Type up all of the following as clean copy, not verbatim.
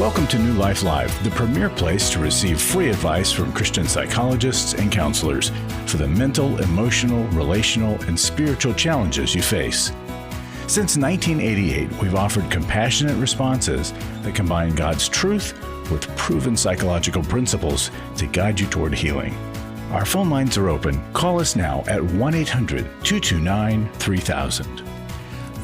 Welcome to New Life Live, the premier place to receive free advice from Christian psychologists and counselors for the mental, emotional, relational, and spiritual challenges you face. Since 1988, we've offered compassionate responses that combine God's truth with proven psychological principles to guide you toward healing. Our phone lines are open. Call us now at 1-800-229-3000.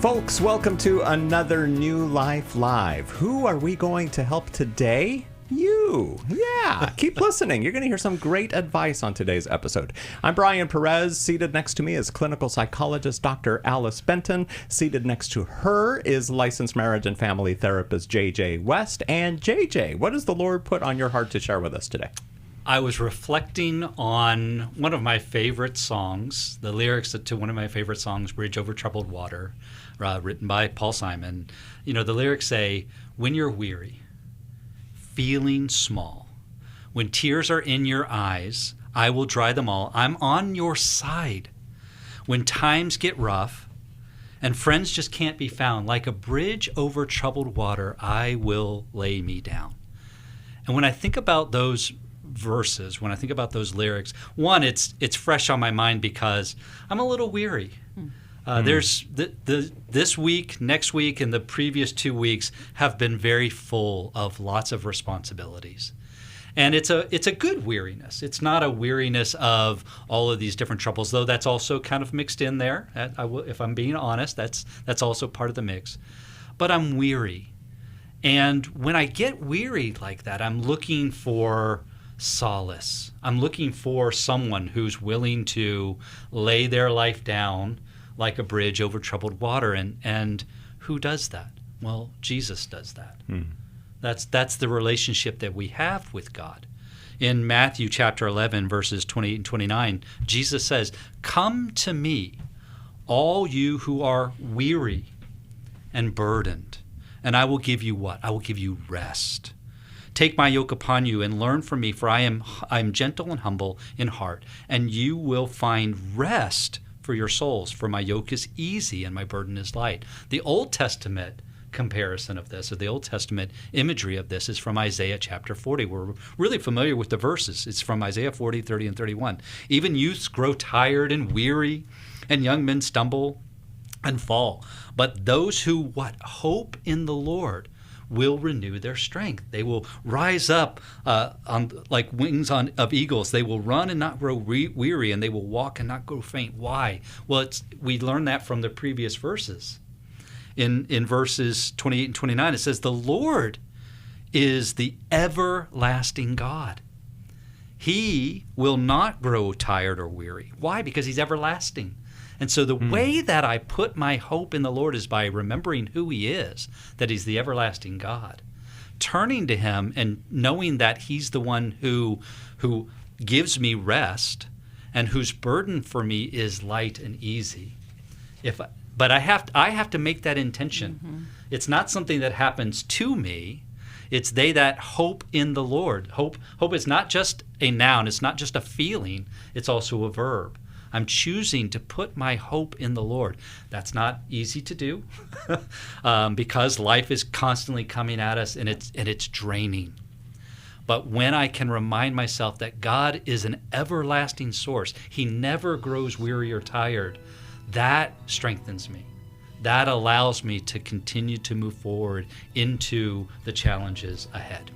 Folks, welcome to another New Life Live. Who are we going to help today? You. Yeah, keep listening. You're going to hear some great advice on today's episode. I'm Brian Perez. Seated next to me is clinical psychologist Dr. Alice Benton. Seated next to her is licensed marriage and family therapist J.J. West. And J.J., what does the Lord put on your heart to share with us today? I was reflecting on one of my favorite songs, the lyrics to one of my favorite songs, Bridge Over Troubled Water, written by Paul Simon. You know, the lyrics say, when you're weary, feeling small, when tears are in your eyes, I will dry them all. I'm on your side. When times get rough and friends just can't be found, like a bridge over troubled water, I will lay me down. And when I think about those verses, when I think about those lyrics, one, it's fresh on my mind because I'm a little weary. There's this week, next week, and the previous 2 weeks have been very full of lots of responsibilities. And it's a good weariness. It's not a weariness of all of these different troubles, though that's also kind of mixed in there. If I'm being honest, that's also part of the mix. But I'm weary. And when I get weary like that, I'm looking for solace. I'm looking for someone who's willing to lay their life down like a bridge over troubled water. And who does that? Well, Jesus does that. That's the relationship that we have with God. In Matthew chapter 11, verses 28 and 29, Jesus says, "Come to me, all you who are weary and burdened, and I will give you" what? "I will give you rest. Take my yoke upon you and learn from me, for I am gentle and humble in heart, and you will find rest for your souls, for my yoke is easy and my burden is light." The Old Testament comparison of this, or the Old Testament imagery of this, is from Isaiah chapter 40. We're really familiar with the verses. It's from Isaiah 40, 30, and 31. "Even youths grow tired and weary, and young men stumble and fall. But those who," what? "Hope in the Lord will renew their strength. They will rise up on like wings of eagles. They will run and not grow weary, and they will walk and not grow faint." Why? Well, we learned that from the previous verses. In verses 28 and 29, it says, "The Lord is the everlasting God. He will not grow tired or weary." Why? Because he's everlasting. And so the way that I put my hope in the Lord is by remembering who he is, that he's the everlasting God, turning to him and knowing that he's the one who gives me rest and whose burden for me is light and easy. But I have to make that intention. It's not something that happens to me. It's they that hope in the Lord. Hope is not just a noun. It's not just a feeling. It's also a verb. I'm choosing to put my hope in the Lord. That's not easy to do because life is constantly coming at us and it's draining. But when I can remind myself that God is an everlasting source, he never grows weary or tired, that strengthens me. That allows me to continue to move forward into the challenges ahead.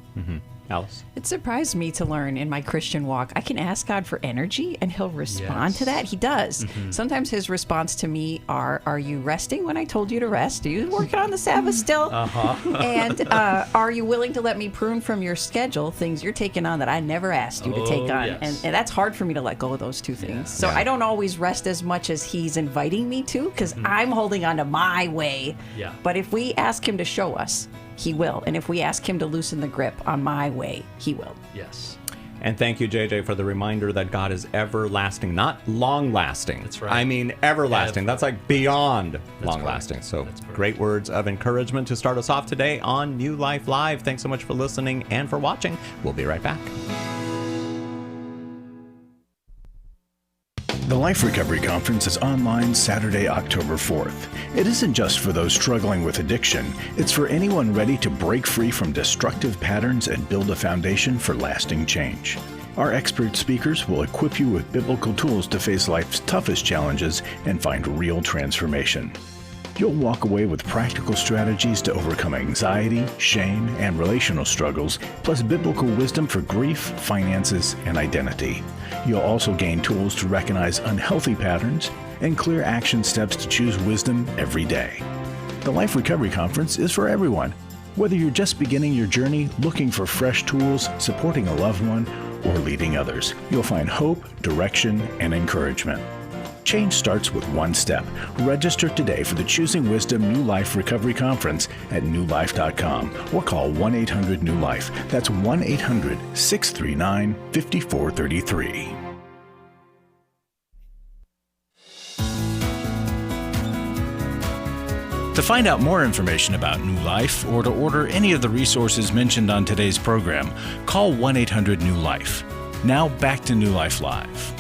Alice? It surprised me to learn in my Christian walk, I can ask God for energy and he'll respond to that. He does. Sometimes his response to me are you resting when I told you to rest? Are you working on the Sabbath still? And are you willing to let me prune from your schedule things you're taking on that I never asked you to take on? Yes. And that's hard for me to let go of those two things. So I don't always rest as much as he's inviting me to because I'm holding on to my way. But if we ask him to show us, he will. And if we ask him to loosen the grip on my way, he will. Yes. And thank you, JJ, for the reminder that God is everlasting, not long-lasting. That's right. I mean everlasting. That's like beyond long-lasting. So great words of encouragement to start us off today on New Life Live. Thanks so much for listening and for watching. We'll be right back. The Life Recovery Conference is online Saturday, October 4th. It isn't just for those struggling with addiction. It's for anyone ready to break free from destructive patterns and build a foundation for lasting change. Our expert speakers will equip you with biblical tools to face life's toughest challenges and find real transformation. You'll walk away with practical strategies to overcome anxiety, shame, and relational struggles, plus biblical wisdom for grief, finances, and identity. You'll also gain tools to recognize unhealthy patterns and clear action steps to choose wisdom every day. The Life Recovery Conference is for everyone. Whether you're just beginning your journey, looking for fresh tools, supporting a loved one, or leading others, you'll find hope, direction, and encouragement. Change starts with one step. Register today for the Choosing Wisdom New Life Recovery Conference at newlife.com or call 1-800-NEW-LIFE. That's 1-800-639-5433. To find out more information about New Life or to order any of the resources mentioned on today's program, call 1-800-NEW-LIFE. Now back to New Life Live.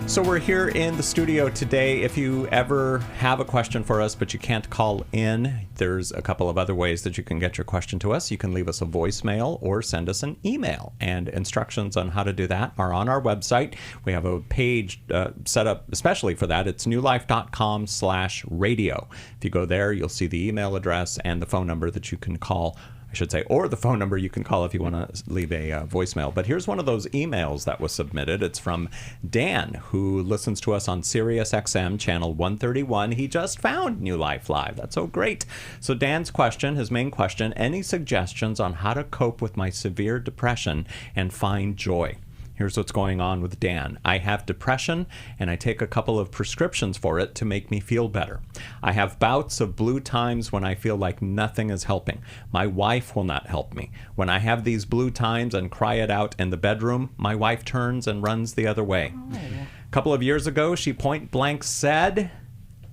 So we're here in the studio today. If you ever have a question for us, but you can't call in, there's a couple of other ways that you can get your question to us. You can leave us a voicemail or send us an email. And instructions on how to do that are on our website. We have a page set up especially for that. It's newlife.com/radio. If you go there, you'll see the email address and the phone number that you can call, I should say, or the phone number you can call if you want to leave a voicemail. But here's one of those emails that was submitted. It's from Dan, who listens to us on Sirius XM channel 131. He just found New Life Live. That's so great. So Dan's question, his main question, any suggestions on how to cope with my severe depression and find joy? Here's what's going on with Dan. I have depression, and I take a couple of prescriptions for it to make me feel better. I have bouts of blue times when I feel like nothing is helping. My wife will not help me. When I have these blue times and cry it out in the bedroom, my wife turns and runs the other way. A couple of years ago, she point blank said,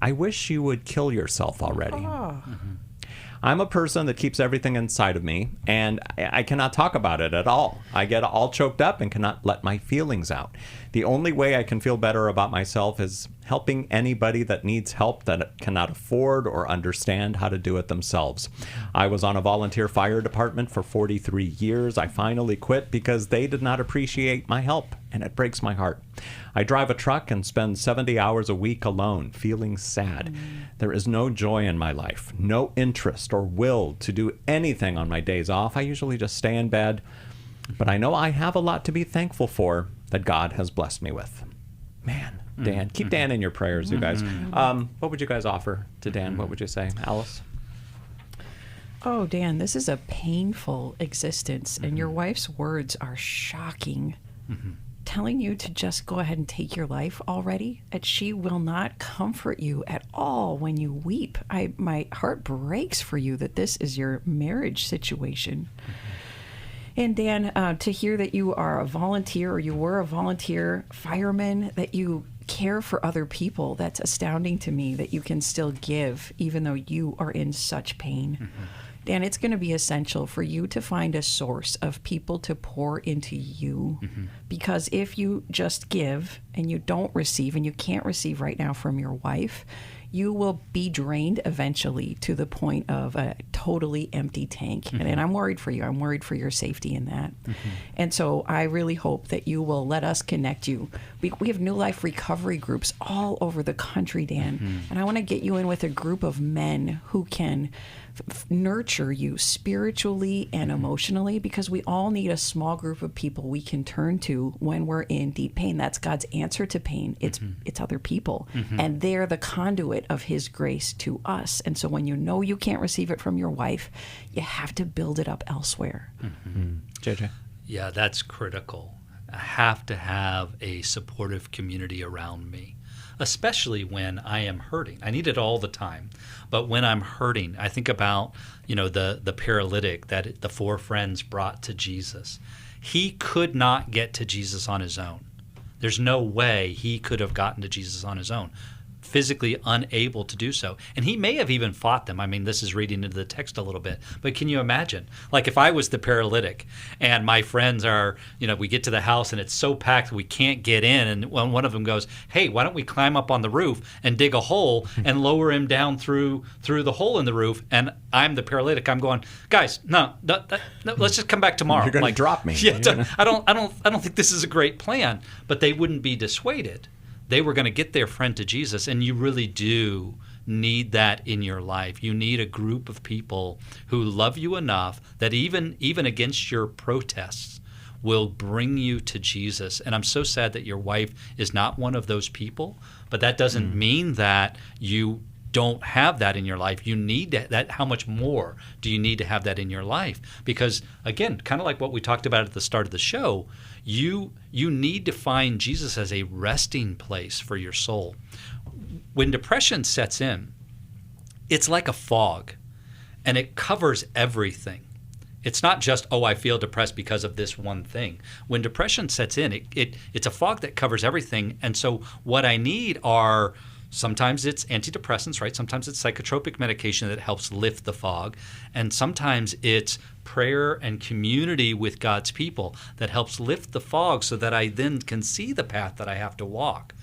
I wish you would kill yourself already. I'm a person that keeps everything inside of me, and I cannot talk about it at all. I get all choked up and cannot let my feelings out. The only way I can feel better about myself is helping anybody that needs help that cannot afford or understand how to do it themselves. I was on a volunteer fire department for 43 years. I finally quit because they did not appreciate my help, and it breaks my heart. I drive a truck and spend 70 hours a week alone, feeling sad. There is no joy in my life, no interest or will to do anything on my days off. I usually just stay in bed, but I know I have a lot to be thankful for that God has blessed me with. Man, Dan, keep Dan in your prayers, you guys. What would you guys offer to Dan? What would you say, Alice? Oh, Dan, this is a painful existence, and your wife's words are shocking. Telling you to just go ahead and take your life already, that she will not comfort you at all when you weep. My heart breaks for you that this is your marriage situation. And Dan, to hear that you are a volunteer, or you were a volunteer fireman, that you care for other people, that's astounding to me, that you can still give even though you are in such pain. Dan, it's going to be essential for you to find a source of people to pour into you. Because if you just give and you don't receive, and you can't receive right now from your wife, you will be drained eventually to the point of a totally empty tank. And I'm worried for you. I'm worried for your safety in that. And so I really hope that you will let us connect you. We have New Life recovery groups all over the country, Dan. And I want to get you in with a group of men who can nurture you spiritually and emotionally, because we all need a small group of people we can turn to when we're in deep pain. That's God's answer to pain. It's other people, and they're the conduit of his grace to us. And so when you know you can't receive it from your wife, you have to build it up elsewhere. JJ? Yeah, that's critical. I have to have a supportive community around me, especially when I am hurting. I need it all the time. But when I'm hurting, I think about, the paralytic that the four friends brought to Jesus. He could not get to Jesus on his own. There's no way he could have gotten to Jesus on his own. physically unable to do so. And he may have even fought them. I mean, this is reading into the text a little bit. But can you imagine? Like if I was the paralytic and my friends are, we get to the house and it's so packed we can't get in. And when one of them goes, hey, why don't we climb up on the roof and dig a hole and lower him down through the hole in the roof? And I'm the paralytic. I'm going, guys, no, let's just come back tomorrow. You're going to drop me. Yeah, I don't think this is a great plan. But they wouldn't be dissuaded. They were going to get their friend to Jesus, and you really do need that in your life. You need a group of people who love you enough that even against your protests will bring you to Jesus. And I'm so sad that your wife is not one of those people, but that doesn't mean that you don't have that in your life. You need that. How much more do you need to have that in your life? Because again, kind of like what we talked about at the start of the show, you need to find Jesus as a resting place for your soul. When depression sets in, it's like a fog, and it covers everything. It's not just, I feel depressed because of this one thing. When depression sets in, it's a fog that covers everything. And so what I need are, sometimes it's antidepressants, right? Sometimes it's psychotropic medication that helps lift the fog. And sometimes it's prayer and community with God's people that helps lift the fog so that I then can see the path that I have to walk.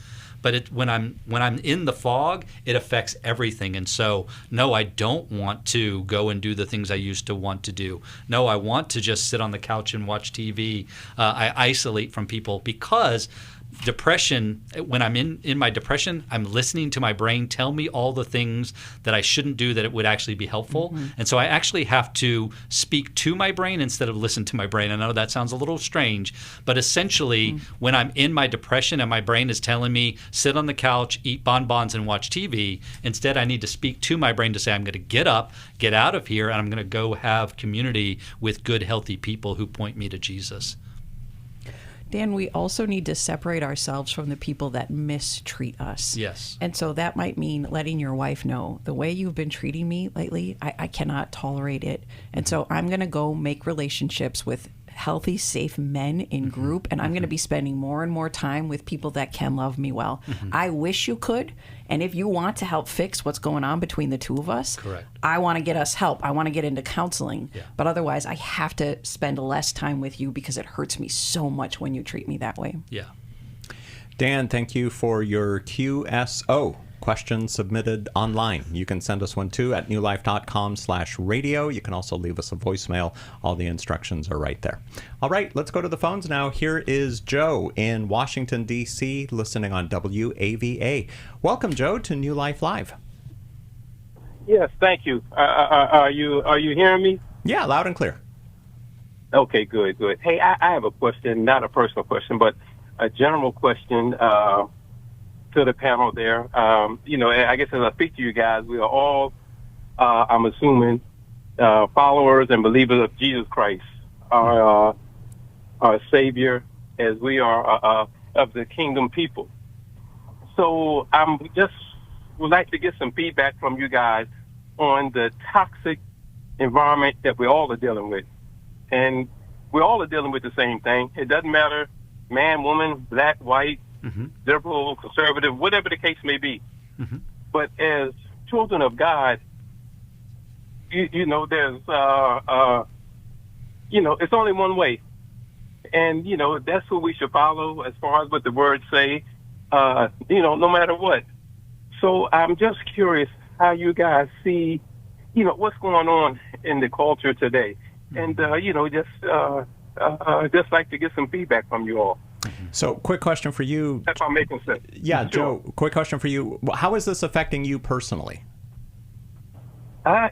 But when I'm in the fog, it affects everything. And so, no, I don't want to go and do the things I used to want to do. No, I want to just sit on the couch and watch TV. I isolate from people because depression, when I'm in my depression, I'm listening to my brain tell me all the things that I shouldn't do that it would actually be helpful. Mm-hmm. And so I actually have to speak to my brain instead of listen to my brain. I know that sounds a little strange, but essentially when I'm in my depression and my brain is telling me sit on the couch, eat bonbons and watch TV, instead I need to speak to my brain to say I'm going to get up, get out of here, and I'm going to go have community with good, healthy people who point me to Jesus. Dan, we also need to separate ourselves from the people that mistreat us. Yes. And so that might mean letting your wife know, the way you've been treating me lately, I cannot tolerate it. And so I'm going to go make relationships with healthy, safe men in group, and I'm going to be spending more and more time with people that can love me well. I wish you could, and if you want to help fix what's going on between the two of us, correct. I want to get us help. I want to get into counseling, but otherwise I have to spend less time with you because it hurts me so much when you treat me that way. Yeah. Dan, thank you for your QSO questions submitted online. You can send us one too at newlife.com/radio. You can also leave us a voicemail. All the instructions are right there. All right, let's go to the phones now. Here is Joe in Washington, D.C., listening on WAVA. Welcome, Joe, to New Life Live. Yes, thank you. Are you hearing me? Yeah, loud and clear. Okay, good. Hey, I have a question, not a personal question, but a general question to the panel there. I guess as I speak to you guys, we are all, I'm assuming, followers and believers of Jesus Christ, our Savior, as we are of the kingdom people. So I'm just would like to get some feedback from you guys on the toxic environment that we all are dealing with. And we all are dealing with the same thing. It doesn't matter, man, woman, black, white, liberal, conservative, whatever the case may be. But as children of God, there's, it's only one way. And, that's who we should follow as far as what the words say, no matter what. So I'm just curious how you guys see, what's going on in the culture today. And, just like to get some feedback from you all. So, quick question for you. That's all making sense. Yeah, sure. Joe, quick question for you. How is this affecting you personally? I'm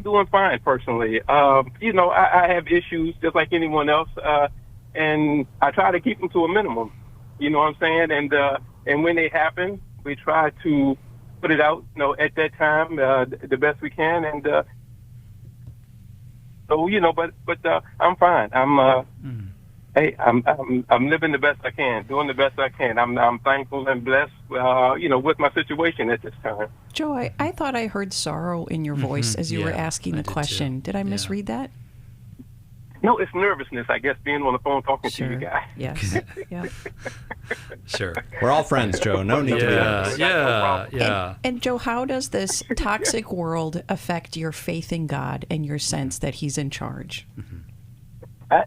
doing fine personally. I have issues just like anyone else, and I try to keep them to a minimum. You know what I'm saying? And when they happen, we try to put it out, at that time, the best we can. And but I'm fine. Hey, I'm living the best I can, doing the best I can. I'm thankful and blessed, with my situation at this time. Joe, I thought I heard sorrow in your voice as you were asking the question. Did I misread that? No, it's nervousness, I guess, being on the phone talking to you guys. Yes. Yeah. Sure. We're all friends, Joe. No need to be nervous. Yeah. And Joe, how does this toxic world affect your faith in God and your sense that He's in charge?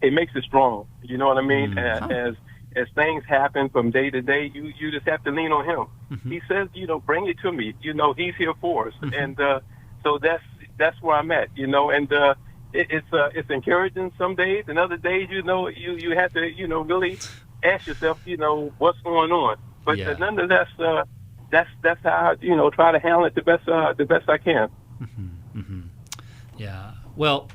It makes it strong. You know what I mean? As things happen from day to day, you just have to lean on Him. He says, bring it to me. He's here for us, and so that's where I'm at. And it's encouraging some days, and other days, you have to really ask yourself, what's going on. But nonetheless, that's how I try to handle it the best I can. Yeah. Well,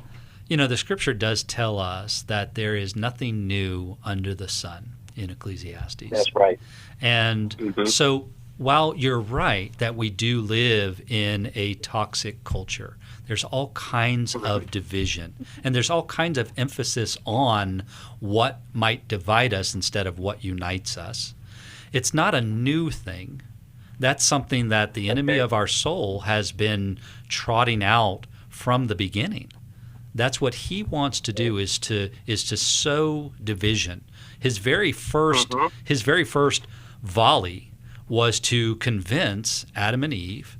the Scripture does tell us that there is nothing new under the sun in Ecclesiastes. That's right. And so while you're right that we do live in a toxic culture, there's all kinds of division, and there's all kinds of emphasis on what might divide us instead of what unites us. It's not a new thing. That's something that the enemy of our soul has been trotting out from the beginning. That's what he wants to do, is to sow division. His very first volley was to convince Adam and Eve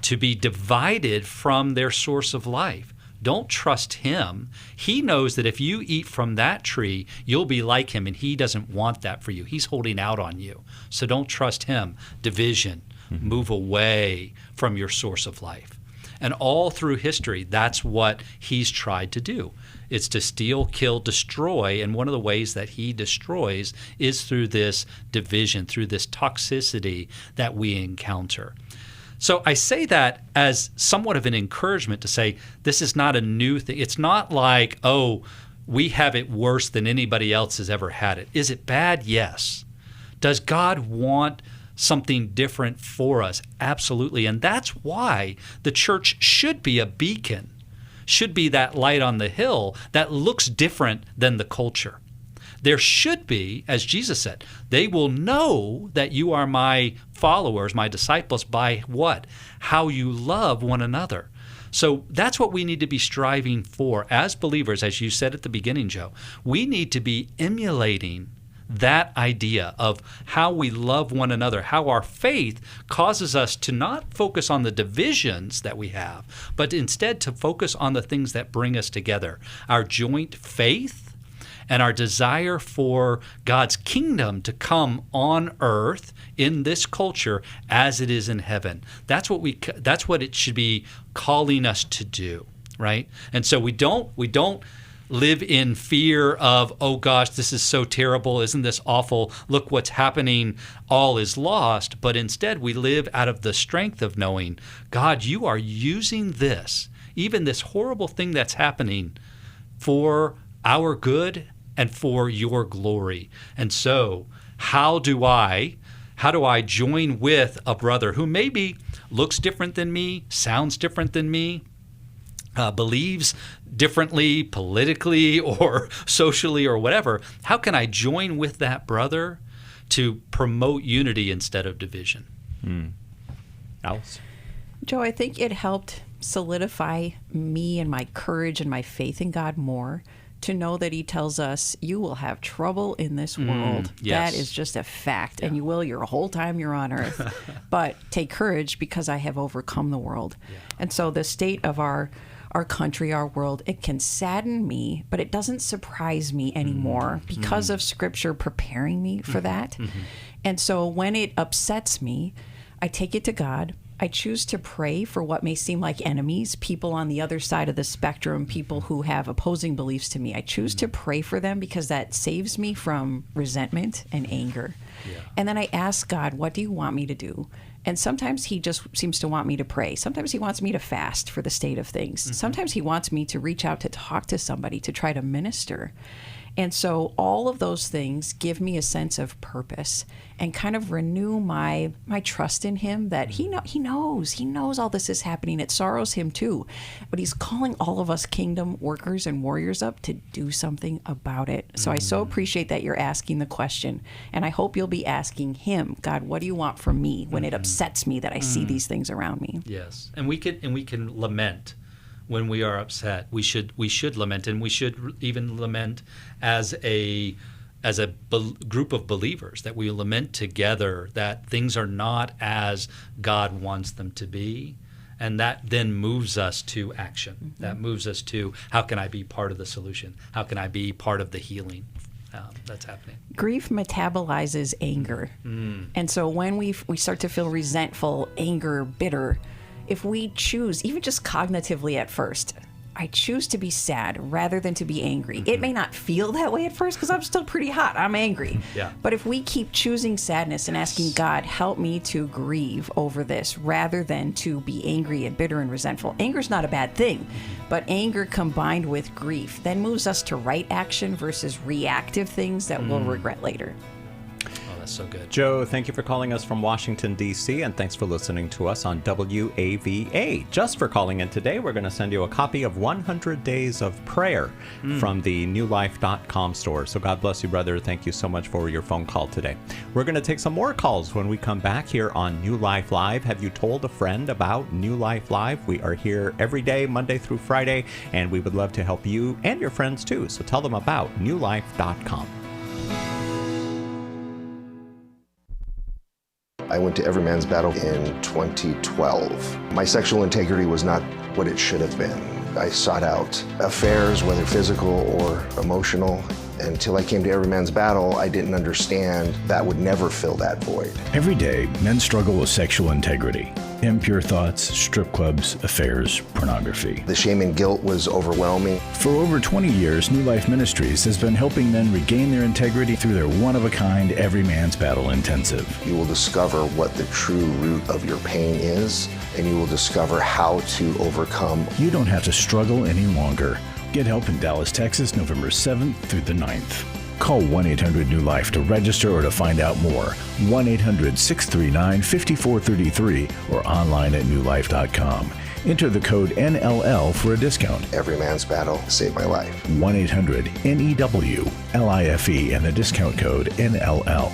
to be divided from their source of life. Don't trust him. He knows that if you eat from that tree, you'll be like him, and he doesn't want that for you. He's holding out on you. So don't trust him. Division. Move away from your source of life. And all through history, that's what he's tried to do. It's to steal, kill, destroy, and one of the ways that he destroys is through this division, through this toxicity that we encounter. So I say that as somewhat of an encouragement to say this is not a new thing. It's not like, oh, we have it worse than anybody else has ever had it. Is it bad? Yes. Does God want something different for us? Absolutely. And that's why the church should be a beacon, should be that light on the hill that looks different than the culture. There should be, as Jesus said, they will know that you are my followers, my disciples, by what? How you love one another. So that's what we need to be striving for as believers, as you said at the beginning, Joe. We need to be emulating that idea of how we love one another, how our faith causes us to not focus on the divisions that we have, but instead to focus on the things that bring us together, our joint faith and our desire for God's kingdom to come on earth in this culture as it is in heaven. That's what it should be calling us to do, right? And so we don't live in fear of, oh gosh, this is so terrible, isn't this awful, look what's happening, all is lost. But instead we live out of the strength of knowing, God, you are using this, even this horrible thing that's happening, for our good and for your glory. And so how do I join with a brother who maybe looks different than me, sounds different than me, believes differently politically or socially or whatever? How can I join with that brother to promote unity instead of division? Alice? Joe, I think it helped solidify me and my courage and my faith in God more, to know that he tells us you will have trouble in this world. Yes. That is just a fact, and you will your whole time you're on earth. But take courage, because I have overcome the world. And so the state of our country, our world, it can sadden me, but it doesn't surprise me anymore because of Scripture preparing me for that. And so when it upsets me, I take it to God. I choose to pray for what may seem like enemies, people on the other side of the spectrum, people who have opposing beliefs to me. I choose to pray for them because that saves me from resentment and anger. And then I ask God, what do you want me to do? And sometimes he just seems to want me to pray. Sometimes he wants me to fast for the state of things. Sometimes he wants me to reach out to talk to somebody, to try to minister. And so all of those things give me a sense of purpose and kind of renew my trust in him, that he knows all this is happening. It sorrows him too, but he's calling all of us kingdom workers and warriors up to do something about it. So I so appreciate that you're asking the question, and I hope you'll be asking him, God, what do you want from me when it upsets me that I see these things around me? Yes, and we can lament when we are upset. We should lament, and we should even lament as a group of believers, that we lament together that things are not as God wants them to be. And that then moves us to action. Mm-hmm. That moves us to, how can I be part of the solution? How can I be part of the healing that's happening? Grief metabolizes anger. And so when we start to feel resentful, anger, bitter, if we choose, even just cognitively at first, I choose to be sad rather than to be angry. It may not feel that way at first because I'm still pretty hot. I'm angry. Yeah. But if we keep choosing sadness and asking God, help me to grieve over this rather than to be angry and bitter and resentful. Anger's not a bad thing, but anger combined with grief then moves us to right action versus reactive things that we'll regret later. That's so good. Joe, thank you for calling us from Washington, D.C., and thanks for listening to us on WAVA. Just for calling in today, we're going to send you a copy of 100 Days of Prayer from the newlife.com store. So God bless you, brother. Thank you so much for your phone call today. We're going to take some more calls when we come back here on New Life Live. Have you told a friend about New Life Live? We are here every day, Monday through Friday, and we would love to help you and your friends too. So tell them about newlife.com. I went to Every Man's Battle in 2012. My sexual integrity was not what it should have been. I sought out affairs, whether physical or emotional. Until I came to Every Man's Battle, I didn't understand that would never fill that void. Every day, men struggle with sexual integrity. Impure thoughts, strip clubs, affairs, pornography. The shame and guilt was overwhelming. For over 20 years, New Life Ministries has been helping men regain their integrity through their one-of-a-kind Every Man's Battle Intensive. You will discover what the true root of your pain is, and you will discover how to overcome. You don't have to struggle any longer. Get help in Dallas, Texas, November 7th through the 9th. Call 1-800-NEW-LIFE to register or to find out more. 1-800-639-5433 or online at newlife.com. Enter the code NLL for a discount. Every Man's Battle saved my life. 1-800-NEWLIFE and the discount code NLL.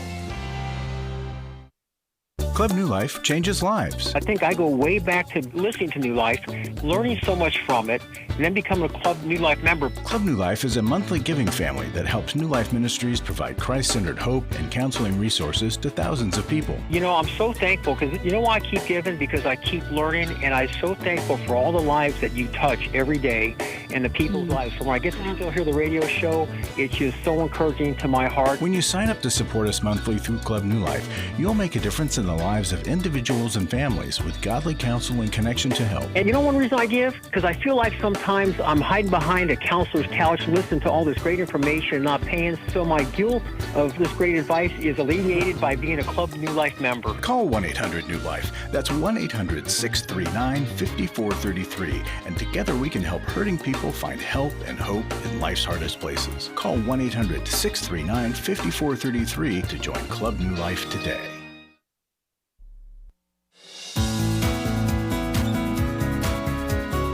Club New Life changes lives. I think I go way back to listening to New Life, learning so much from it, and then becoming a Club New Life member. Club New Life is a monthly giving family that helps New Life Ministries provide Christ-centered hope and counseling resources to thousands of people. You know, I'm so thankful because you know why I keep giving? Because I keep learning, and I'm so thankful for all the lives that you touch every day and the people's lives. So when I get to still hear the radio show, it's just so encouraging to my heart. When you sign up to support us monthly through Club New Life, you'll make a difference in the lives of individuals and families with godly counsel and connection to help. And you know one reason I give? Because I feel like sometimes I'm hiding behind a counselor's couch listening to all this great information and not paying. So my guilt of this great advice is alleviated by being a Club New Life member. Call 1-800-NEW-LIFE. That's 1-800-639-5433. And together we can help hurting people find help and hope in life's hardest places. Call 1-800-639-5433 to join Club New Life today.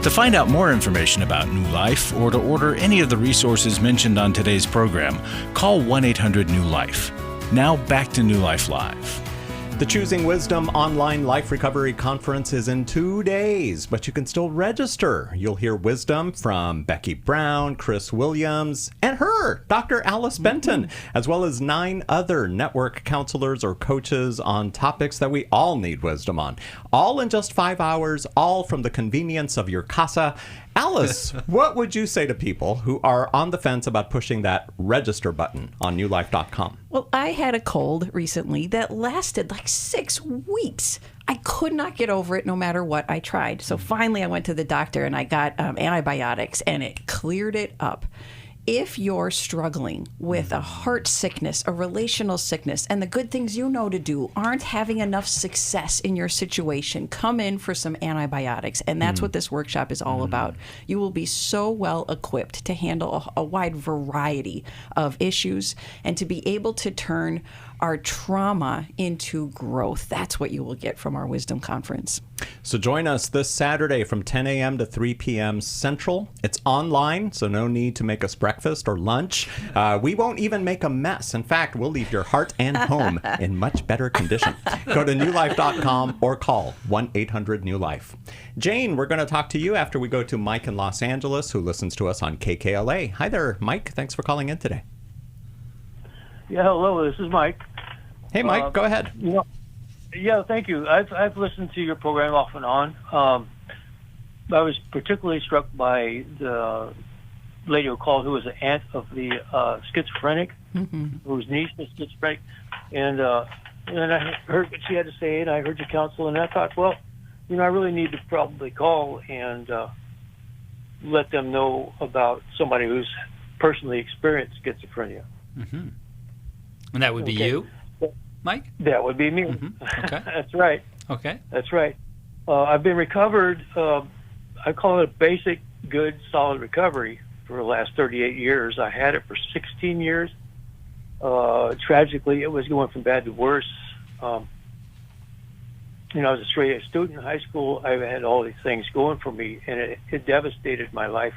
To find out more information about New Life or to order any of the resources mentioned on today's program, call 1-800-NEW-LIFE. Now back to New Life Live. The Choosing Wisdom Online Life Recovery Conference is in 2 days, but you can still register. You'll hear wisdom from Becky Brown, Chris Williams, and her, Dr. Alice Benton, as well as 9 other network counselors or coaches on topics that we all need wisdom on. All in just 5 hours, all from the convenience of your casa. Alice, what would you say to people who are on the fence about pushing that register button on newlife.com? Well, I had a cold recently that lasted like 6 weeks. I could not get over it no matter what I tried. So finally I went to the doctor and I got antibiotics and it cleared it up. If you're struggling with a heart sickness, a relational sickness, and the good things you know to do aren't having enough success in your situation, come in for some antibiotics. And that's what this workshop is all about. You will be so well equipped to handle a wide variety of issues and to be able to turn our trauma into growth. That's what you will get from our Wisdom Conference. So join us this Saturday from 10 a.m. to 3 p.m. Central. It's online, so no need to make us breakfast or lunch. We won't even make a mess. In fact, we'll leave your heart and home in much better condition. Go to newlife.com or call 1-800-NEW-LIFE. Jane, we're going to talk to you after we go to Mike in Los Angeles, who listens to us on KKLA. Hi there, Mike. Thanks for calling in today. Yeah, hello. This is Mike. Hey, Mike. Go ahead. Yeah, thank you. I've listened to your program off and on. I was particularly struck by the lady who called, who was an aunt of the schizophrenic, whose niece was schizophrenic, and I heard what she had to say, and I heard your counsel, and I thought, well, I really need to probably call and let them know about somebody who's personally experienced schizophrenia. Mm-hmm. And that would be you, Mike? That would be me. Okay. That's right. Okay. That's right. I've been recovered. I call it a basic, good, solid recovery for the last 38 years. I had it for 16 years. Tragically, it was going from bad to worse. I was a straight A student in high school. I had all these things going for me, and it devastated my life.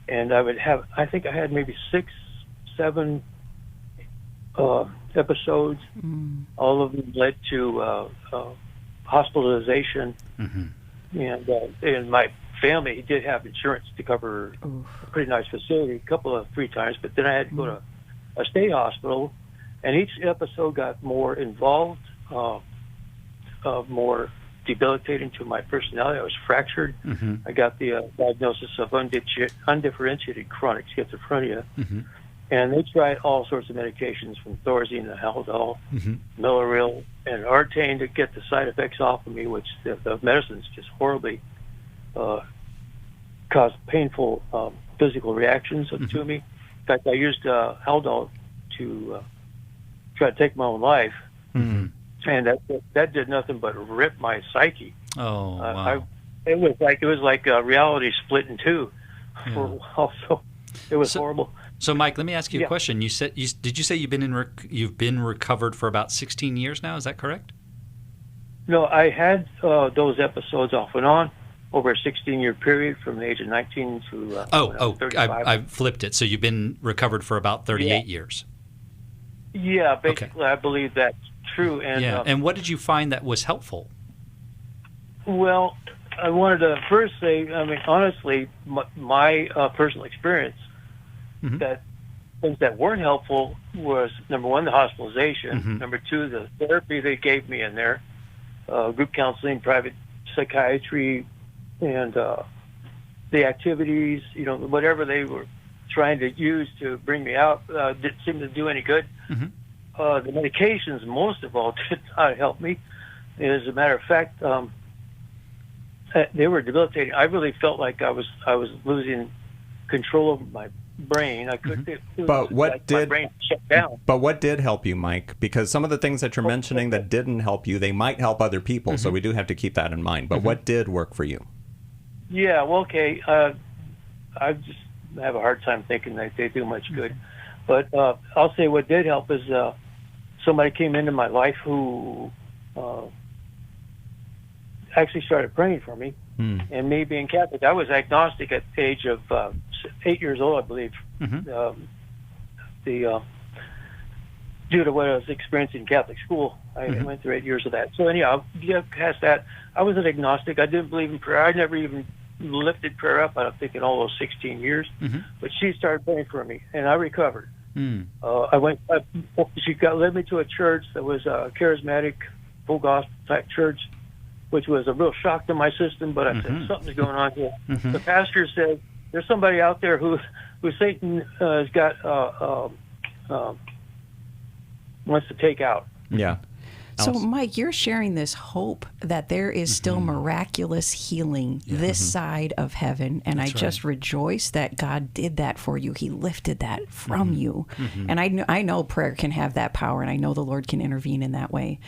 And I think I had maybe 6, 7 episodes. All of them led to hospitalization. And my family did have insurance to cover a pretty nice facility, a couple of 3 times, but then I had to go to a state hospital, and each episode got more involved, more debilitating to my personality. I was fractured. I got the diagnosis of undifferentiated chronic schizophrenia. And they tried all sorts of medications, from Thorazine to Haldol, Milleril, and Artane to get the side effects off of me, which the medicines just horribly caused painful physical reactions to me. In fact, I used Haldol to try to take my own life, and that did nothing but rip my psyche. Oh, wow. It was like a reality split in two for a while. So it was horrible. So, Mike, let me ask you a question. You said did you say you've been recovered for about 16 years now? Is that correct? No, I had those episodes off and on over a 16-year period from the age of 19 to 35. I flipped it. So you've been recovered for about 38 years. Yeah, basically, I believe that's true. And and what did you find that was helpful? Well, I wanted to first say, honestly, my personal experience, that things that weren't helpful was, number one, the hospitalization, number two, the therapy they gave me in there, group counseling, private psychiatry, and the activities, whatever they were trying to use to bring me out didn't seem to do any good. The medications, most of all, did not help me. As a matter of fact, they were debilitating. I really felt like I was losing control over my brain. I couldn't. But what did? My brain shut down. But what did help you, Mike? Because some of the things that you're mentioning that didn't help you, they might help other people. So we do have to keep that in mind. But what did work for you? Yeah. Well, okay. I just have a hard time thinking that they do much good. But I'll say what did help is somebody came into my life who actually started praying for me. And me being Catholic, I was agnostic at the age of 8 years old, I believe. Due to what I was experiencing in Catholic school, I went through 8 years of that. So anyhow, past that, I was an agnostic. I didn't believe in prayer. I never even lifted prayer up, I don't think, in all those 16 years. But she started praying for me, and I recovered. She led me to a church that was a charismatic, full gospel type church, which was a real shock to my system. But I said, something's going on here. The pastor said, there's somebody out there who Satan has got wants to take out. Yeah. So, Mike, you're sharing this hope that there is still miraculous healing this side of heaven. And I just rejoice that God did that for you. He lifted that from you. And I know prayer can have that power, and I know the Lord can intervene in that way.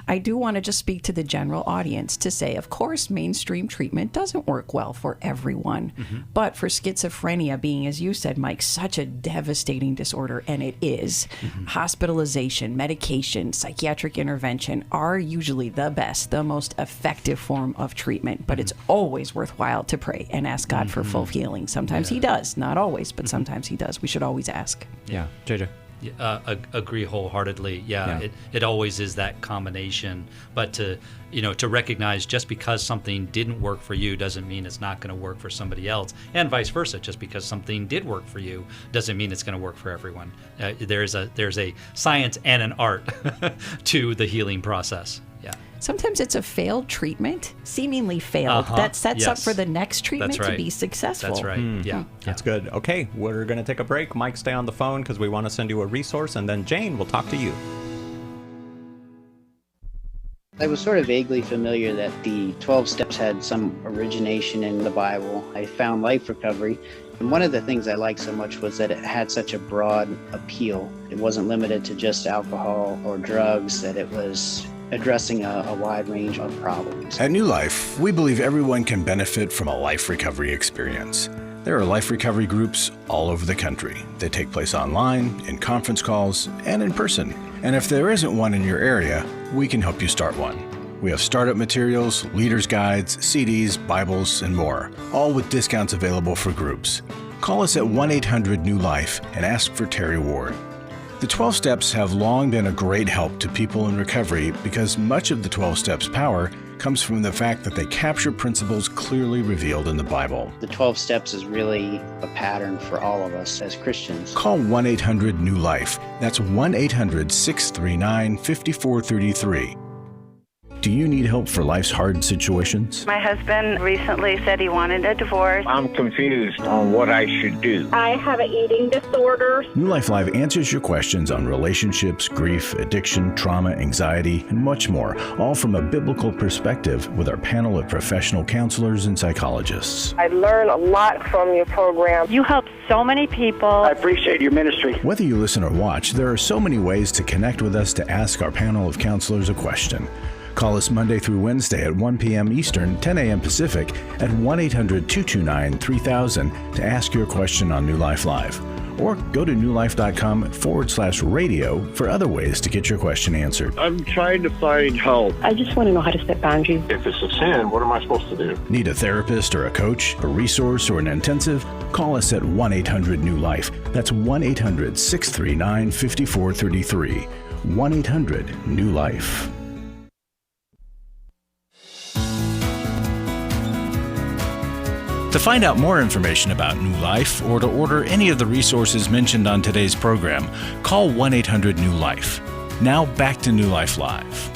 I do want to just speak to the general audience to say, of course, mainstream treatment doesn't work well for everyone. But for schizophrenia being, as you said, Mike, such a devastating disorder, and it is, hospitalization, medication, psychiatric intervention are usually the best, the most effective form of treatment. But it's always worthwhile to pray and ask God for full healing. Sometimes He does, not always, but sometimes He does. We should always ask. Yeah, JJ. Agree wholeheartedly. It always is that combination. But to recognize just because something didn't work for you doesn't mean it's not going to work for somebody else, and vice versa. Just because something did work for you doesn't mean it's going to work for everyone. There's a science and an art to the healing process. Yeah. Sometimes it's a failed treatment, seemingly failed, that sets up for the next treatment to be successful. That's right. That's good. Okay, we're going to take a break. Mike, stay on the phone because we want to send you a resource, and then Jane will talk to you. I was sort of vaguely familiar that the 12 steps had some origination in the Bible. I found Life Recovery, and one of the things I liked so much was that it had such a broad appeal. It wasn't limited to just alcohol or drugs, that it was addressing a wide range of problems. At New Life, we believe everyone can benefit from a life recovery experience. There are life recovery groups all over the country. They take place online, in conference calls, and in person. And if there isn't one in your area, we can help you start one. We have startup materials, leaders' guides, CDs, Bibles, and more, all with discounts available for groups. Call us at 1-800-NEW-LIFE and ask for Terry Ward. The 12 Steps have long been a great help to people in recovery because much of the 12 Steps' power comes from the fact that they capture principles clearly revealed in the Bible. The 12 Steps is really a pattern for all of us as Christians. Call 1-800-NEW-LIFE. That's 1-800-639-5433. Do you need help for life's hard situations? My husband recently said he wanted a divorce. I'm confused on what I should do. I have an eating disorder. New Life Live answers your questions on relationships, grief, addiction, trauma, anxiety, and much more, all from a biblical perspective with our panel of professional counselors and psychologists. I learn a lot from your program. You help so many people. I appreciate your ministry. Whether you listen or watch, there are so many ways to connect with us to ask our panel of counselors a question. Call us Monday through Wednesday at 1 p.m. Eastern, 10 a.m. Pacific at 1-800-229-3000 to ask your question on New Life Live. Or go to newlife.com/radio for other ways to get your question answered. I'm trying to find help. I just want to know how to set boundaries. If it's a sin, what am I supposed to do? Need a therapist or a coach, a resource, or an intensive? Call us at 1-800-NEW-LIFE. That's 1-800-639-5433. 1-800-NEW-LIFE. To find out more information about New Life or to order any of the resources mentioned on today's program, call 1-800-NEW-LIFE. Now back to New Life Live.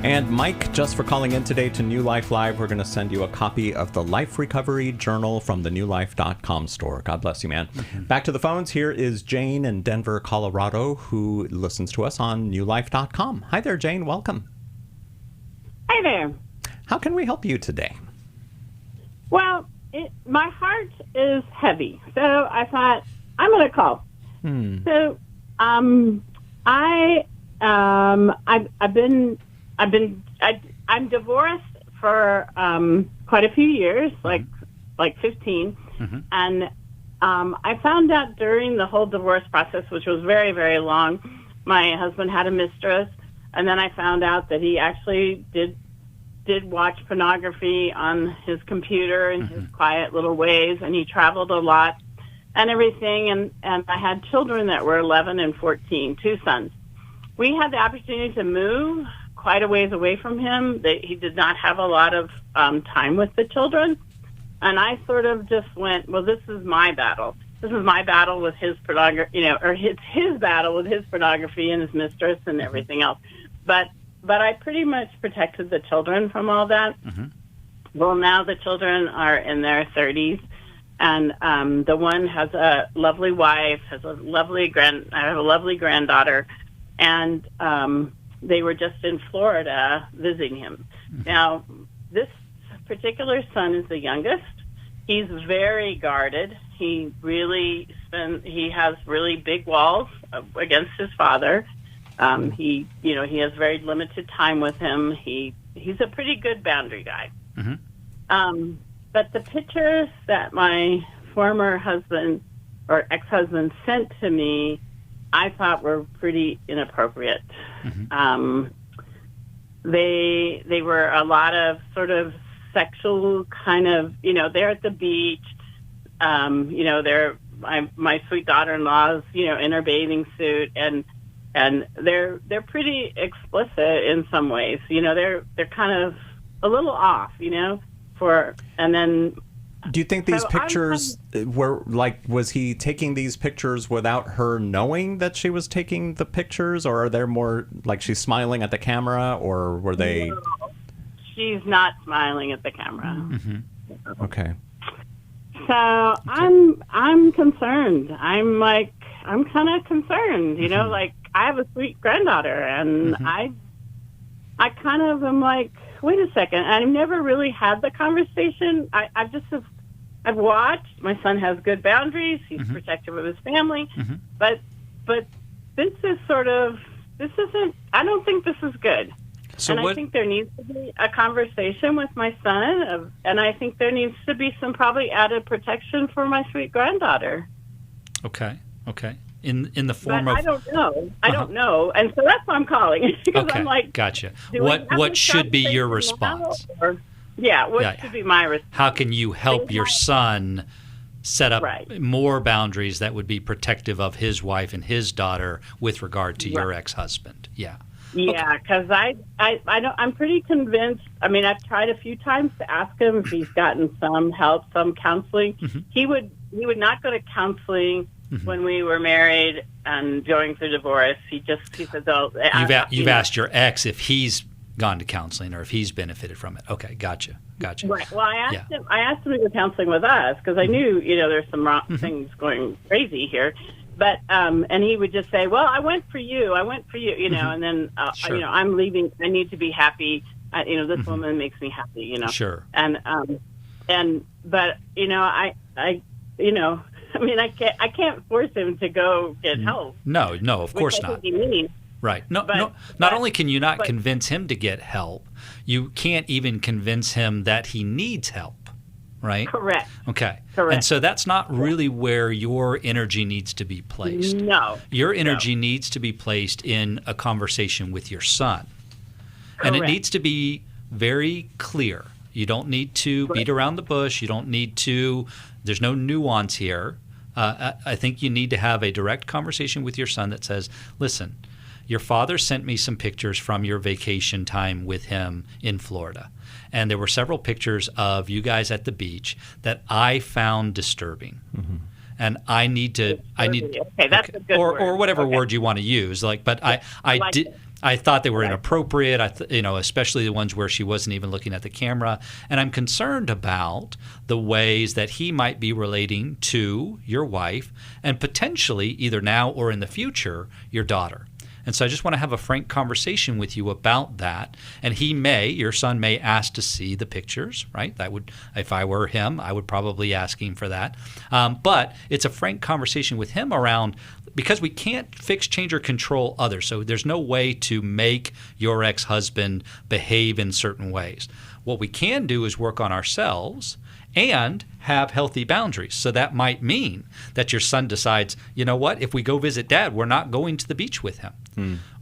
And Mike, just for calling in today to New Life Live, we're going to send you a copy of the Life Recovery Journal from the newlife.com store. God bless you, man. Back to the phones. Here is Jane in Denver, Colorado, who listens to us on newlife.com. Hi there, Jane. Welcome. Hi there. How can we help you today? Well, my heart is heavy, so I thought I'm going to call. So, I'm divorced for quite a few years, like 15, and I found out during the whole divorce process, which was very, very long, my husband had a mistress, and then I found out that he actually did watch pornography on his computer in his quiet little ways, and he traveled a lot and everything, and I had children that were 11 and 14, two sons. We had the opportunity to move quite a ways away from him. He did not have a lot of time with the children, and I sort of just went, well, this is my battle. This is my battle with his pornography, or it's his battle with his pornography and his mistress and everything else. But I pretty much protected the children from all that. Well, now the children are in their 30s, and the one has a lovely wife, has a lovely I have a lovely granddaughter, and they were just in Florida visiting him. Now, this particular son is the youngest. He's very guarded. He has really big walls against his father. He has very limited time with him. He's a pretty good boundary guy. But the pictures that my former husband or ex-husband sent to me, I thought were pretty inappropriate. They were a lot of sort of sexual kind of, they're at the beach, they're my sweet daughter-in-law's, in her bathing suit, and they're pretty explicit in some ways. They're kind of a little off, and then. Do you think these pictures were was he taking these pictures without her knowing that she was taking the pictures, or are they more like she's smiling at the camera, or were they? No, she's not smiling at the camera. Okay. So I'm concerned. I'm kind of concerned, like I have a sweet granddaughter, and I kind of am like, wait a second. I've never really had the conversation. I've watched. My son has good boundaries. He's protective of his family, but this isn't. I don't think this is good. I think there needs to be a conversation with my son, and I think there needs to be some probably added protection for my sweet granddaughter. Okay. In the form of. I don't know. I don't know, and so that's why I'm calling. Because okay. I'm like, gotcha. What should be your response? What should be my response? How can you help your son set up more boundaries that would be protective of his wife and his daughter with regard to your ex-husband? Yeah. Yeah, because I'm pretty convinced. I mean, I've tried a few times to ask him if he's gotten some help, some counseling. He would not go to counseling when we were married and going through divorce. He says, "Oh, you've asked your ex if he's gone to counseling or if he's benefited from it." Okay, gotcha. Right. Well, I asked him to go counseling with us because I knew there's some wrong things going crazy here. But and he would just say, "Well, I went for you, and then Sure. I'm leaving. I need to be happy. This woman makes me happy. Sure. And but I can't force him to go get help. No, of course not. Right. No. Not only can you not convince him to get help, you can't even convince him that he needs help. Right? Correct. Okay. Correct. And so that's not really where your energy needs to be placed. No. Your energy needs to be placed in a conversation with your son. Correct. And it needs to be very clear. You don't need to beat around the bush. You don't need to, there's no nuance here. I think you need to have a direct conversation with your son that says, listen, your father sent me some pictures from your vacation time with him in Florida. And there were several pictures of you guys at the beach that I found disturbing. And I need okay, that's a good word. Or whatever word you want to use. But I thought they were inappropriate. Especially the ones where she wasn't even looking at the camera. And I'm concerned about the ways that he might be relating to your wife and potentially either now or in the future your daughter. And so I just want to have a frank conversation with you about that. And your son may ask to see the pictures, right? That would, if I were him, I would probably ask him for that. But it's a frank conversation with him around, because we can't fix, change, or control others. So there's no way to make your ex-husband behave in certain ways. What we can do is work on ourselves and have healthy boundaries. So that might mean that your son decides, you know what, if we go visit Dad, we're not going to the beach with him.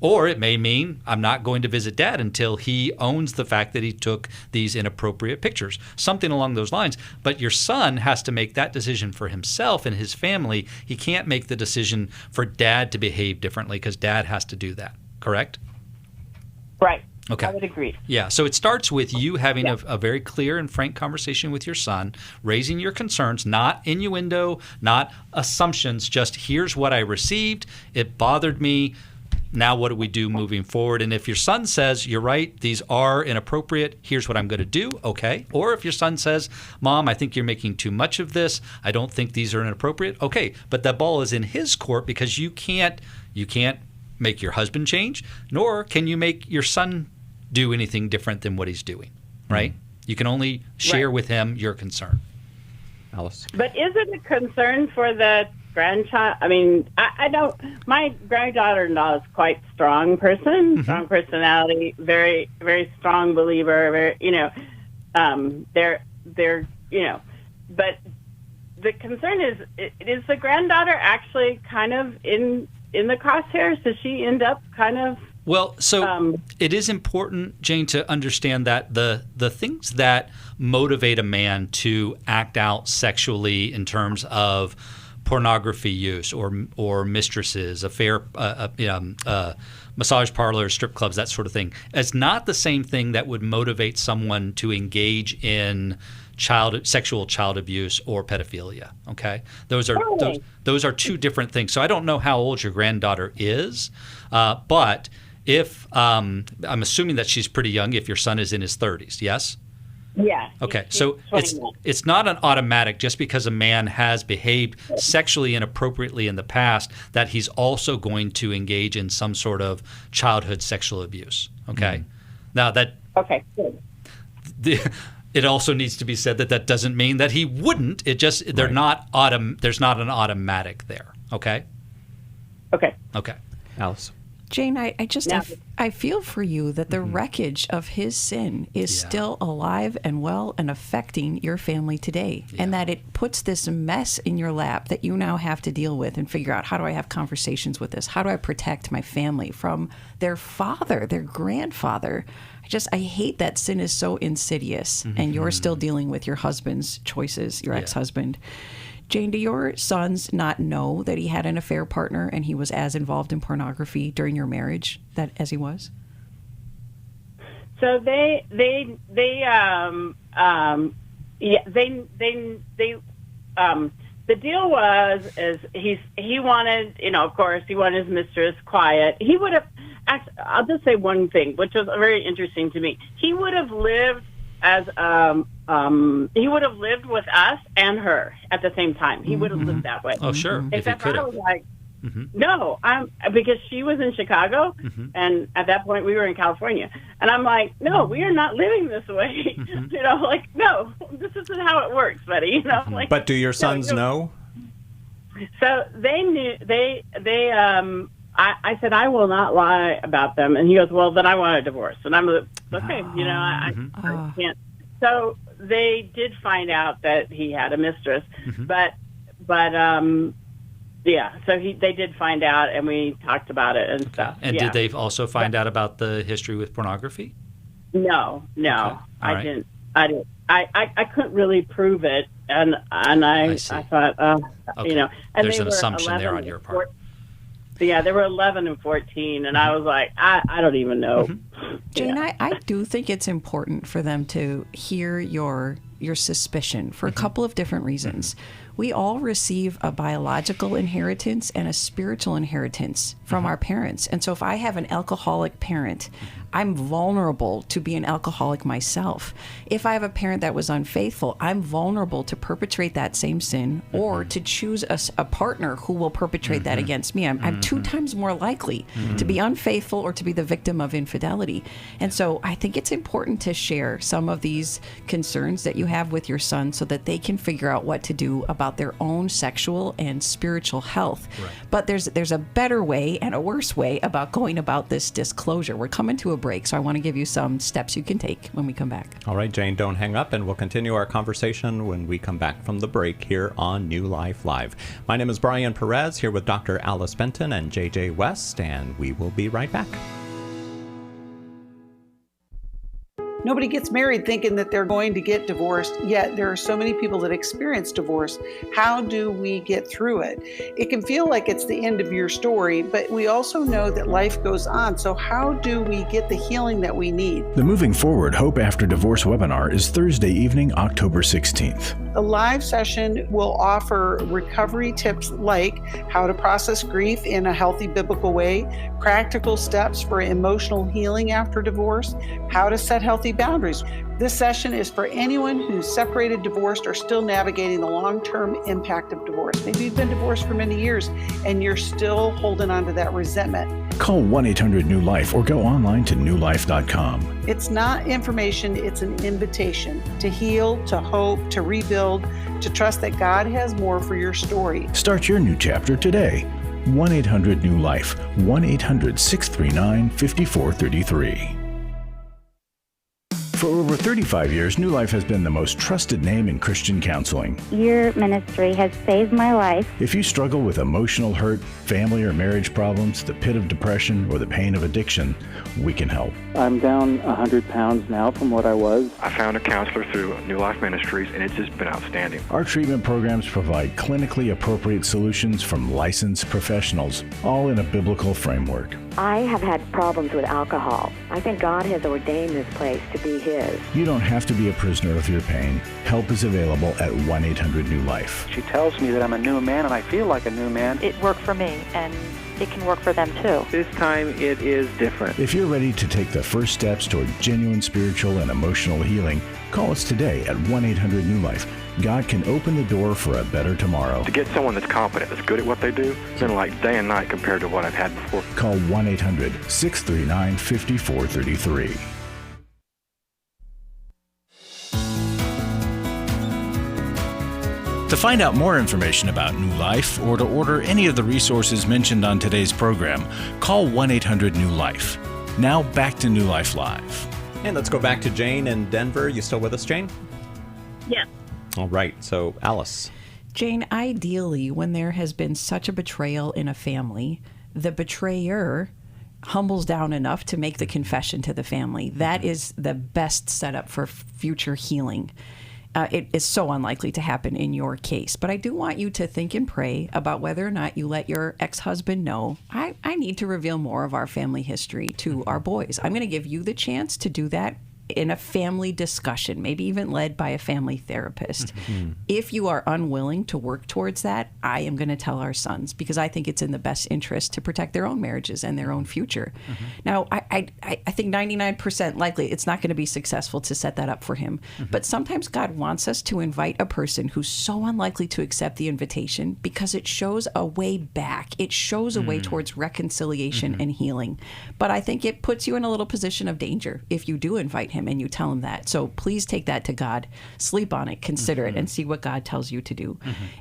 Or it may mean I'm not going to visit Dad until he owns the fact that he took these inappropriate pictures. Something along those lines. But your son has to make that decision for himself and his family. He can't make the decision for Dad to behave differently because Dad has to do that. Correct? Right. Okay. I would agree. Yeah. So it starts with you having a very clear and frank conversation with your son, raising your concerns, not innuendo, not assumptions, just here's what I received. It bothered me. Now what do we do moving forward? And if your son says, you're right, these are inappropriate, here's what I'm going to do, okay. Or if your son says, Mom, I think you're making too much of this, I don't think these are inappropriate, okay. But the ball is in his court because you can't make your husband change, nor can you make your son do anything different than what he's doing, right? You can only share with him your concern. Alice? But is it a concern for the grandchild? I mean, I don't. My granddaughter-in-law is quite strong person, strong personality, very, very strong believer. Very, they're, But the concern is the granddaughter actually kind of in the crosshairs? Does she end up kind of? Well, so it is important, Jane, to understand that the things that motivate a man to act out sexually in terms of pornography use or mistresses, massage parlors, strip clubs, that sort of thing, is not the same thing that would motivate someone to engage in sexual child abuse or pedophilia. Okay, those are two different things. So I don't know how old your granddaughter is, but if I'm assuming that she's pretty young, if your son is in his 30s, yes? Yeah. Okay, so it's not an automatic just because a man has behaved sexually inappropriately in the past that he's also going to engage in some sort of childhood sexual abuse. Okay, now that good. It also needs to be said that doesn't mean that he wouldn't. It just there's not an automatic there. Okay. Okay. Alice? Jane, I feel for you that the wreckage of his sin is still alive and well and affecting your family today, and that it puts this mess in your lap that you now have to deal with and figure out, how do I have conversations with this? How do I protect my family from their father, their grandfather? I hate that sin is so insidious, and you're still dealing with your husband's choices, your ex-husband. Jane, do your sons not know that he had an affair partner and he was as involved in pornography during your marriage as he was? So the deal was he wanted, of course, he wanted his mistress quiet. He would have, I'll just say one thing, which was very interesting to me. He would have lived he would have lived with us and her at the same time. He would have lived that way. Oh, sure. Except I was like, no, because she was in Chicago, and at that point we were in California, and I'm like, no, we are not living this way. No, this isn't how it works, buddy. But do your sons know? So they knew. I said, I will not lie about them. And he goes, well, then I want a divorce. And I'm like, okay, I can't. So they did find out that he had a mistress, but so they did find out, and we talked about it and stuff. And did they also find out about the history with pornography? No, I didn't. I couldn't really prove it, and I thought, and there's an assumption there on your part. Yeah, they were 11 and 14, and I was like, I don't even know. Jane, I do think it's important for them to hear your suspicion for a couple of different reasons. We all receive a biological inheritance and a spiritual inheritance from our parents. And so if I have an alcoholic parent, I'm vulnerable to be an alcoholic myself. If I have a parent that was unfaithful, I'm vulnerable to perpetrate that same sin or to choose a partner who will perpetrate that against me. I'm 2 times more likely to be unfaithful or to be the victim of infidelity. And so I think it's important to share some of these concerns that you have with your son so that they can figure out what to do about their own sexual and spiritual health. Right. But there's a better way and a worse way about going about this disclosure. We're coming to a break, so I want to give you some steps you can take when we come back. All right, Jane, don't hang up, and we'll continue our conversation when we come back from the break here on New Life Live. My name is Brian Perez, here with Dr. Alice Benton and J.J. West, and we will be right back. Nobody gets married thinking that they're going to get divorced, yet there are so many people that experience divorce. How do we get through it? It can feel like it's the end of your story, but we also know that life goes on. So how do we get the healing that we need? The Moving Forward Hope After Divorce webinar is Thursday evening, October 16th. The live session will offer recovery tips like how to process grief in a healthy biblical way, practical steps for emotional healing after divorce, how to set healthy boundaries. This session is for anyone who's separated, divorced, or still navigating the long-term impact of divorce. Maybe you've been divorced for many years and you're still holding on to that resentment. Call 1-800-NEW-LIFE or go online to newlife.com. It's not information, it's an invitation to heal, to hope, to rebuild, to trust that God has more for your story. Start your new chapter today. 1-800-NEW-LIFE, 1-800-639-5433. For over 35 years, New Life has been the most trusted name in Christian counseling. Your ministry has saved my life. If you struggle with emotional hurt, family or marriage problems, the pit of depression, or the pain of addiction, we can help. I'm down 100 pounds now from what I was. I found a counselor through New Life Ministries, and it's just been outstanding. Our treatment programs provide clinically appropriate solutions from licensed professionals, all in a biblical framework. I have had problems with alcohol. I think God has ordained this place to be His. You don't have to be a prisoner of your pain. Help is available at 1-800-NEW-LIFE. She tells me that I'm a new man, and I feel like a new man. It worked for me, and it can work for them too. This time it is different. If you're ready to take the first steps toward genuine spiritual and emotional healing, call us today at 1-800-NEW-LIFE. God can open the door for a better tomorrow. To get someone that's competent, that's good at what they do, it's been like day and night compared to what I've had before. Call 1-800-639-5433. To find out more information about New Life or to order any of the resources mentioned on today's program, call 1-800-NEW-LIFE. Now back to New Life Live. And let's go back to Jane in Denver. You still with us, Jane? Yes. All right. So, Alice. Jane, ideally, when there has been such a betrayal in a family, the betrayer humbles down enough to make the confession to the family. That is the best setup for future healing. It is so unlikely to happen in your case. But I do want you to think and pray about whether or not you let your ex-husband know, I need to reveal more of our family history to our boys. I'm going to give you the chance to do that in a family discussion, maybe even led by a family therapist. Mm-hmm. If you are unwilling to work towards that, I am going to tell our sons, because I think it's in the best interest to protect their own marriages and their own future. Mm-hmm. Now, I think 99% likely it's not going to be successful to set that up for him. Mm-hmm. But sometimes God wants us to invite a person who's so unlikely to accept the invitation because it shows a way back. It shows a way towards reconciliation and healing. But I think it puts you in a little position of danger if you do invite him and you tell him that. So please take that to God, sleep on it, consider it, and see what God tells you to do.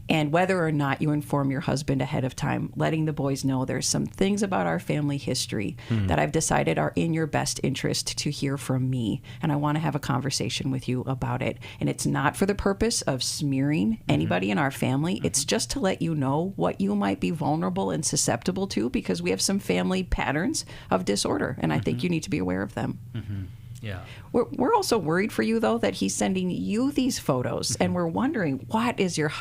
And whether or not you inform your husband ahead of time, letting the boys know there's some things about our family history that I've decided are in your best interest to hear from me. And I want to have a conversation with you about it. And it's not for the purpose of smearing anybody in our family. It's just to let you know what you might be vulnerable and susceptible to, because we have some family patterns of disorder. And I think you need to be aware of them. Yeah. We're also worried for you, though, that he's sending you these photos, and we're wondering what is your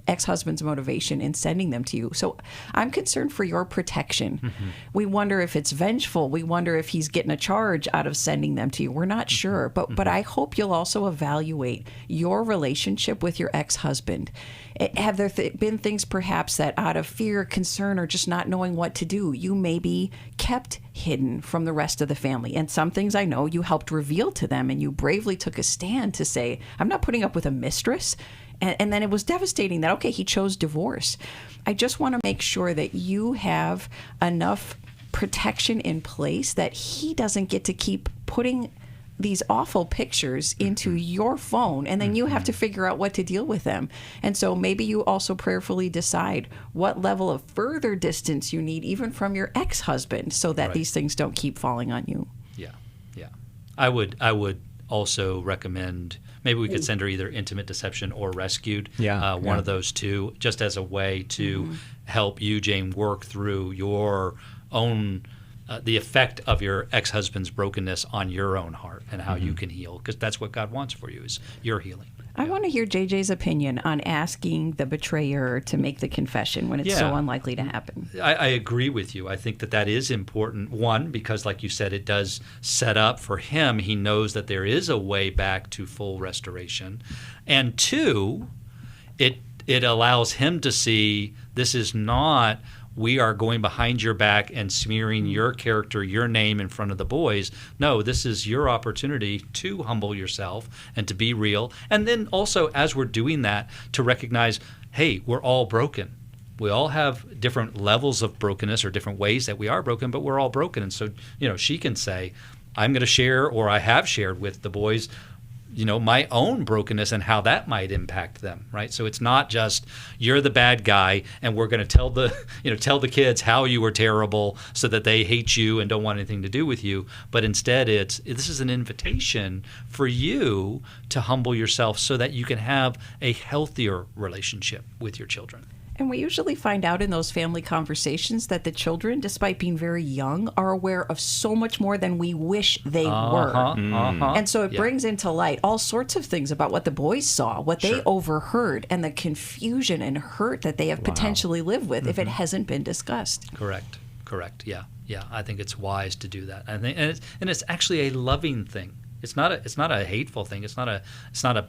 ex-husband's motivation in sending them to you. So I'm concerned for your protection. We wonder if it's vengeful. We wonder if he's getting a charge out of sending them to you. We're not sure, but I hope you'll also evaluate your relationship with your ex-husband. Have there been things perhaps that out of fear, concern, or just not knowing what to do, you maybe kept hidden from the rest of the family? And some things I know you helped reveal to them, and you bravely took a stand to say, I'm not putting up with a mistress. And then it was devastating that, okay, he chose divorce. I just want to make sure that you have enough protection in place that he doesn't get to keep putting these awful pictures into your phone, and then you have to figure out what to deal with them. And so maybe you also prayerfully decide what level of further distance you need, even from your ex-husband, so that these things don't keep falling on you. Yeah. I would also recommend, maybe we could send her either Intimate Deception or Rescued, one of those two, just as a way to help you, Jane, work through your own the effect of your ex-husband's brokenness on your own heart and how you can heal, because that's what God wants for you, is your healing. I want to hear JJ's opinion on asking the betrayer to make the confession when it's so unlikely to happen. I agree with you. I think that is important. One, because like you said, it does set up for him. He knows that there is a way back to full restoration. And two, it allows him to see this is not, we are going behind your back and smearing your character, your name in front of the boys. No, this is your opportunity to humble yourself and to be real. And then also, as we're doing that, to recognize, hey, we're all broken. We all have different levels of brokenness or different ways that we are broken, but we're all broken. And so, she can say, I'm going to share, or I have shared with the boys, my own brokenness and how that might impact them, right? So it's not just you're the bad guy and we're going to tell the kids how you were terrible so that they hate you and don't want anything to do with you, but instead this is an invitation for you to humble yourself so that you can have a healthier relationship with your children. And we usually find out in those family conversations that the children, despite being very young, are aware of so much more than we wish they were. And so it brings into light all sorts of things about what the boys saw, what they overheard, and the confusion and hurt that they have potentially lived with if it hasn't been discussed. Correct. Yeah. I think it's wise to do that. I think, and it's actually a loving thing. It's not a hateful thing. It's not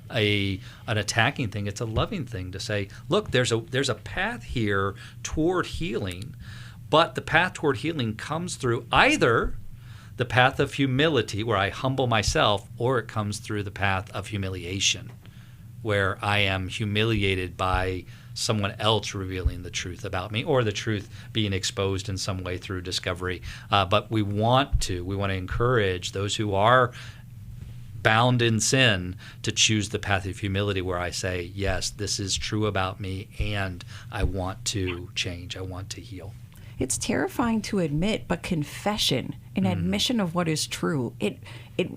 an attacking thing. It's a loving thing to say, look, there's a path here toward healing, but the path toward healing comes through either the path of humility, where I humble myself, or it comes through the path of humiliation, where I am humiliated by someone else revealing the truth about me, or the truth being exposed in some way through discovery. But we want to encourage those who are bound in sin to choose the path of humility, where I say, yes, this is true about me and I want to change. I want to heal. It's terrifying to admit, but confession, an admission of what is true, it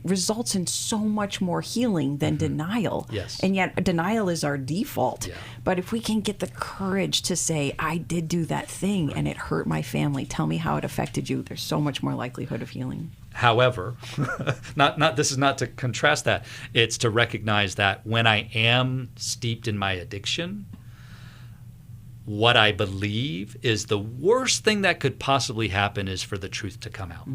results in so much more healing than denial. Yes. And yet denial is our default. Yeah. But if we can get the courage to say, I did do that thing and it hurt my family, tell me how it affected you, there's so much more likelihood of healing. However, this is not to contrast that. It's to recognize that when I am steeped in my addiction, what I believe is the worst thing that could possibly happen is for the truth to come out.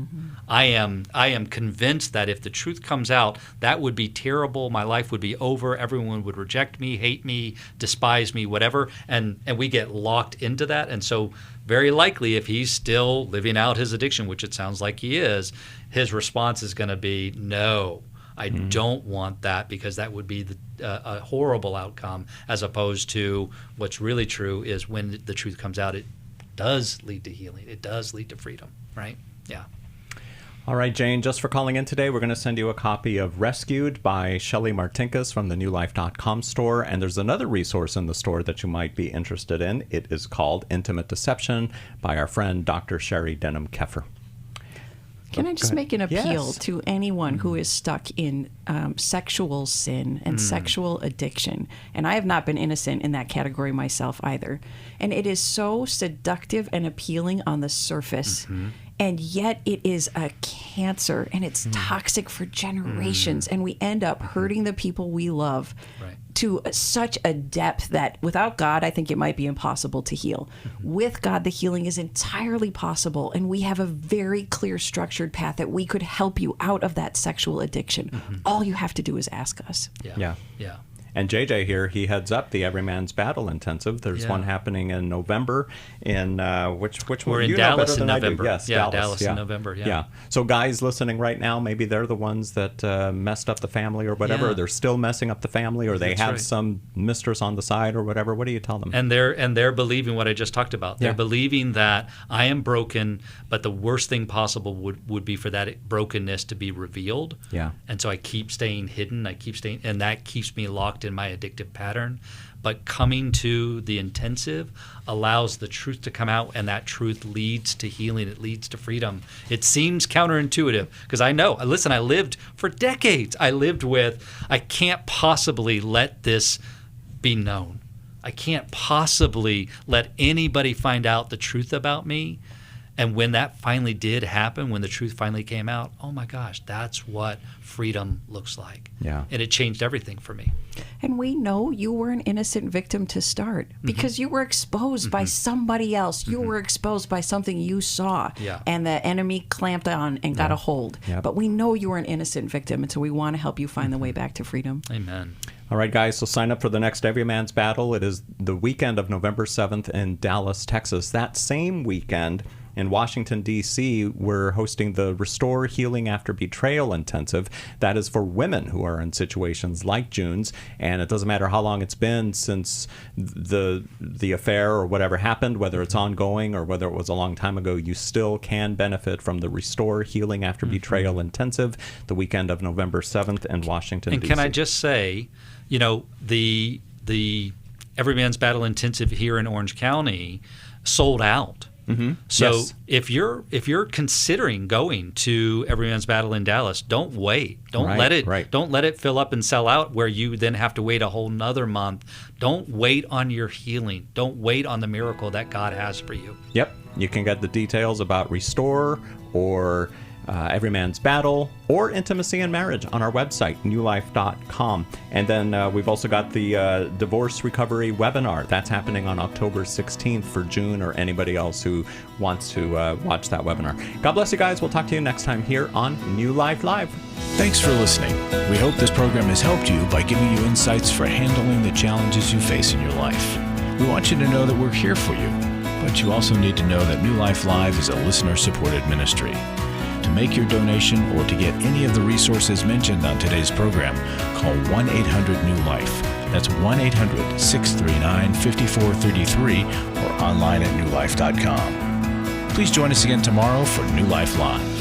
I am convinced that if the truth comes out, that would be terrible. My life would be over. Everyone would reject me, hate me, despise me, whatever. And we get locked into that. And so very likely, if he's still living out his addiction, which it sounds like he is, his response is going to be, no, I don't want that, because that would be a horrible outcome, as opposed to what's really true is when the truth comes out, it does lead to healing. It does lead to freedom, right? Yeah. All right, Jane, just for calling in today, we're going to send you a copy of Rescued by Shelley Martinkus from the newlife.com store. And there's another resource in the store that you might be interested in. It is called Intimate Deception by our friend Dr. Sherry Denham-Keffer. Can I just make an appeal to anyone who is stuck in sexual sin and sexual addiction? And I have not been innocent in that category myself either. And it is so seductive and appealing on the surface. And yet it is a cancer, and it's toxic for generations. And we end up hurting the people we love to such a depth that without God, I think it might be impossible to heal. With God, the healing is entirely possible. And we have a very clear, structured path that we could help you out of that sexual addiction. All you have to do is ask us. Yeah. And JJ here, he heads up the Everyman's Battle Intensive. There's one happening in November in which we're one? In Dallas in November. Yes, Dallas in November. Yeah. So guys listening right now, maybe they're the ones that messed up the family or whatever. Or they're still messing up the family, or they have some mistress on the side or whatever. What do you tell them? And they're believing what I just talked about. They're believing that I am broken, but the worst thing possible would be for that brokenness to be revealed. Yeah. And so I keep staying hidden. And that keeps me locked in my addictive pattern. But coming to the intensive allows the truth to come out, and that truth leads to healing. It leads to freedom. It seems counterintuitive, because I know, listen, I lived for decades. I lived with, I can't possibly let this be known. I can't possibly let anybody find out the truth about me. And when that finally did happen, when the truth finally came out, oh my gosh, that's what freedom looks like. Yeah. And it changed everything for me. And we know you were an innocent victim to start, because you were exposed by somebody else. You were exposed by something you saw, and the enemy clamped on and got a hold. But we know you were an innocent victim, and so we want to help you find the way back to freedom. Amen. All right, guys, so sign up for the next Everyman's Battle. It is the weekend of November 7th in Dallas, Texas. That same weekend, In Washington, D.C., we're hosting the Restore Healing After Betrayal Intensive. That is for women who are in situations like June's, and it doesn't matter how long it's been since the affair or whatever happened, whether it's ongoing or whether it was a long time ago, you still can benefit from the Restore Healing After Betrayal Intensive the weekend of November 7th in Washington, D.C. And can I just say, the Every Man's Battle Intensive here in Orange County sold out. So yes. if you're considering going to Every Man's Battle in Dallas, don't wait. Don't let it fill up and sell out where you then have to wait a whole nother month. Don't wait on your healing. Don't wait on the miracle that God has for you. Yep. You can get the details about Restore or Every Man's Battle or Intimacy and Marriage on our website, newlife.com. And then we've also got the Divorce Recovery webinar. That's happening on October 16th for June or anybody else who wants to watch that webinar. God bless you guys. We'll talk to you next time here on New Life Live. Thanks for listening. We hope this program has helped you by giving you insights for handling the challenges you face in your life. We want you to know that we're here for you, but you also need to know that New Life Live is a listener-supported ministry. To make your donation or to get any of the resources mentioned on today's program, call 1-800-NEW-LIFE. That's 1-800-639-5433 or online at newlife.com. Please join us again tomorrow for New Life Live.